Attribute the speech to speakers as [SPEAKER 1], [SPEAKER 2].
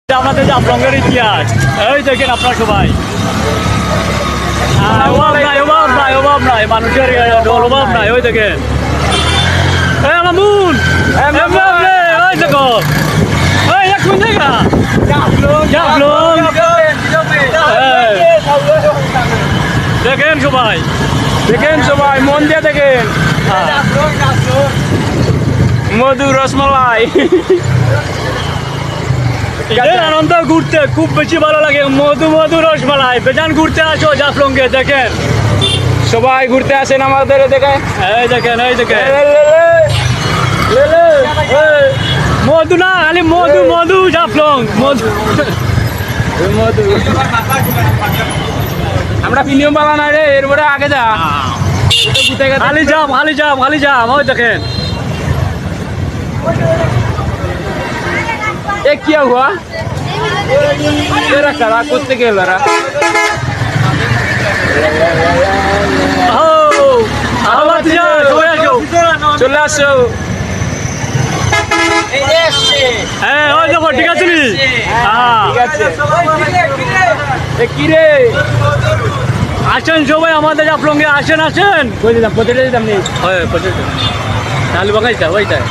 [SPEAKER 1] আমাদের জাফলংয়ের ইতিহাস এই দেখেন আপনারা সবাই অভাব নাই মানুষের অভাব নাই ওই দেখেন মামুন ওই দেখো ওই কোন জায়গা জাফলং দেখেন সবাই মন দিয়ে দেখেন মধু রসমালাই আনন্দ ঘুরতে খুব বেশি ভালো লাগে মধু রসমালাই বেজান ঘুরতে আসো জাফলংকে দেখেন
[SPEAKER 2] সবাই ঘুরতে আসেন আমাদের দেখেন
[SPEAKER 1] এই মধু না খালি মধু জাফলং মধু
[SPEAKER 2] আমরা প্রিমিয়াম পালা না রে এরপরে আগে যা
[SPEAKER 1] খালি যাম ওই দেখেন
[SPEAKER 2] এ কি হুয়া এরা কারা করতে গেল চলে আসো
[SPEAKER 1] হ্যাঁ ওই দেখো ঠিক আছে
[SPEAKER 2] কি রে
[SPEAKER 1] আসেন সবাই আমাদের জাফলংয়ে আসেন
[SPEAKER 2] কোথায় যেতাম নেই
[SPEAKER 1] চালু বাগাইটা ওইটাই